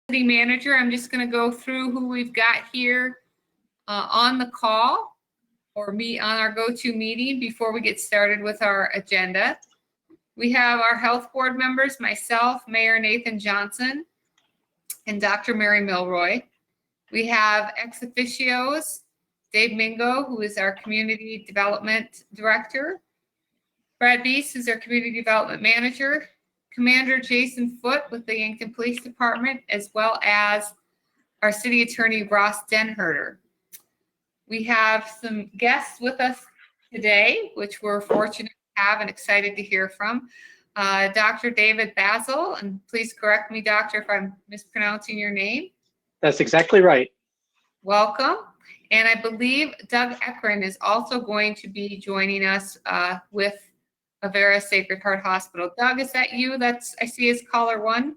city manager, I'm just going to go through who we've got here on the call or on our go-to meeting before we get started with our agenda. We have our health board members, myself, Mayor Nathan Johnson, and Dr. Mary Milroy. We have ex officios, Dave Mingo, who is our community development director, Brad Beast, who's our community development manager, Commander Jason Foote with the Yankton Police Department, as well as our city attorney, Ross Denherter. We have some guests with us today, which we're fortunate to have and excited to hear from. Dr. David Basil, and please correct me, doctor, if I'm mispronouncing your name. That's exactly right. Welcome. And I believe Doug Ekren is also going to be joining us with Avera Sacred Heart Hospital. Doug, is that you? I see as caller one.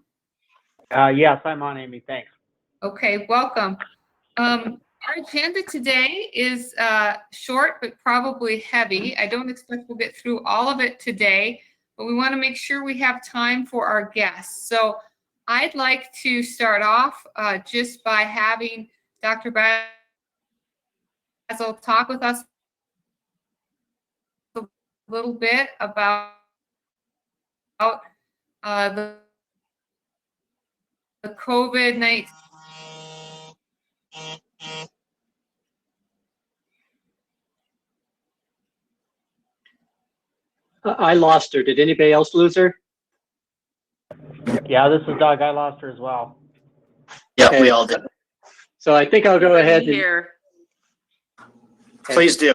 Yes, I'm on, Amy. Thanks. Okay, welcome. Our agenda today is short, but probably heavy. I don't expect we'll get through all of it today, but we want to make sure we have time for our guests. So I'd like to start off just by having Dr. Basil talk with us a little bit about the COVID-19. I lost her. Did anybody else lose her? Yeah, this is Doug. I lost her as well. Yeah, Okay. we all did. So I think I'll go ahead and Here. Please do.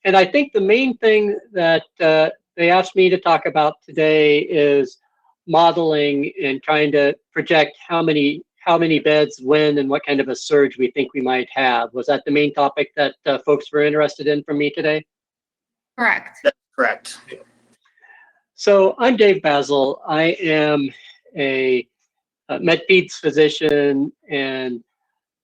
And I think the main thing that they asked me to talk about today is modeling and trying to project how many beds, when, and what kind of a surge we think we might have. Was that the main topic that folks were interested in from me today? Correct. That's correct. So I'm Dave Basil. I am a med peds physician, and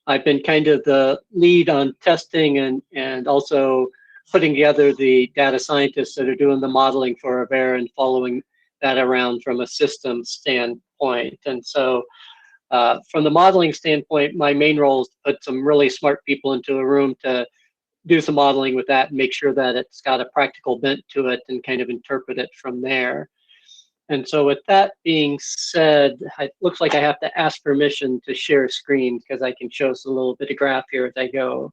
I've been kind of the lead on testing and also putting together the data scientists that are doing the modeling for Avera and following that around from a systems standpoint. And so from the modeling standpoint, my main role is to put some really smart people into a room to do some modeling with that and make sure that it's got a practical bent to it and kind of interpret it from there. And so with that being said, it looks like I have to ask permission to share screen because I can show us a little bit of graph here as I go.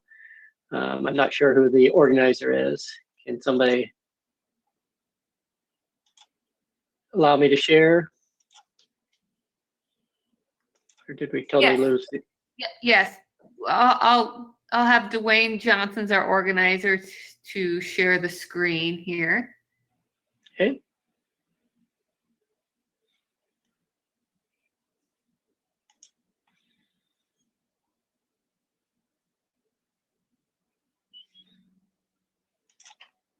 I'm not sure who the organizer is. Can somebody allow me to share? Or did we totally lose it? Yes, I'll have Dwayne Johnson's our organizer to share the screen here. Okay.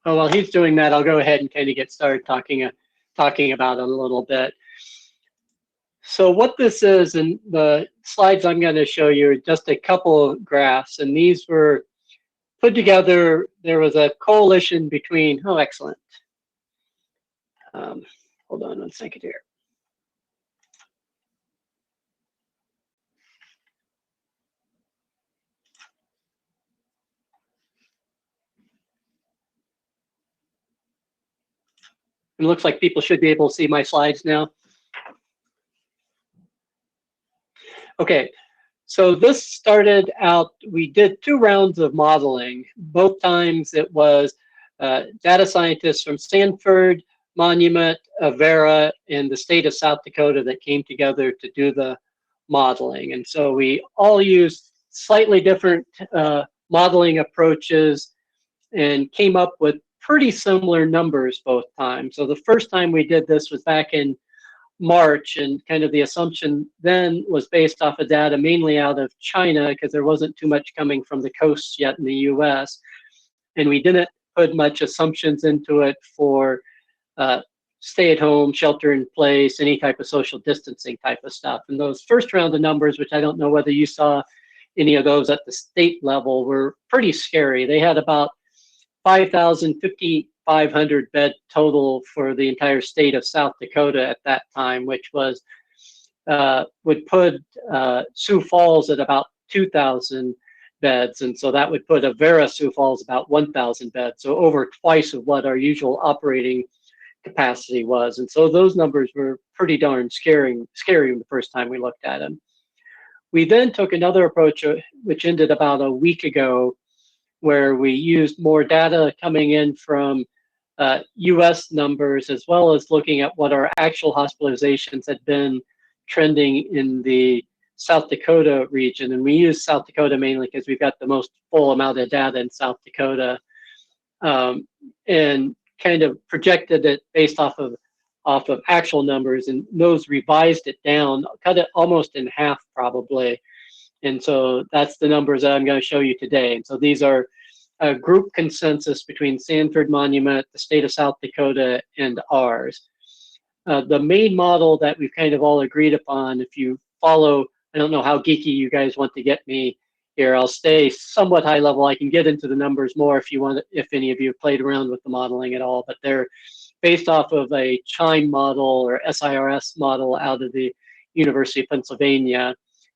Oh, while he's doing that, I'll go ahead and kind of get started talking about it a little bit. So what this is, and the slides I'm going to show you are just a couple of graphs, and these were put together. There was a coalition between, oh, excellent. Hold on 1 second here. It looks like people should be able to see my slides now. Okay, so this started out, we did 2 rounds of modeling. Both times it was data scientists from Stanford, Monument, Avera, and the state of South Dakota that came together to do the modeling. And so we all used slightly different modeling approaches and came up with pretty similar numbers both times. So the first time we did this was back in March, and kind of the assumption then was based off of data mainly out of China because there wasn't too much coming from the coasts yet in the US. And we didn't put much assumptions into it for stay at home, shelter in place, any type of social distancing type of stuff. And those first round of numbers, which I don't know whether you saw any of those at the state level, were pretty scary. They had about 5,500 bed total for the entire state of South Dakota at that time, which was would put Sioux Falls at about 2,000 beds. And so that would put Avera Sioux Falls about 1,000 beds. So over twice of what our usual operating capacity was. And so those numbers were pretty darn scary the first time we looked at them. We then took another approach, which ended about a week ago, where we used more data coming in from US numbers, as well as looking at what our actual hospitalizations had been trending in the South Dakota region. And we use South Dakota mainly because we've got the most full amount of data in South Dakota, and kind of projected it based off of actual numbers, and those revised it down, cut it almost in half probably. And so that's the numbers that I'm going to show you today. And so these are a group consensus between Sanford Monument, the state of South Dakota, and ours. The main model that we've kind of all agreed upon, if you follow, I don't know how geeky you guys want to get me here, I'll stay somewhat high level. I can get into the numbers more if you want, if any of you have played around with the modeling at all, but they're based off of a CHIME model or SIRS model out of the University of Pennsylvania.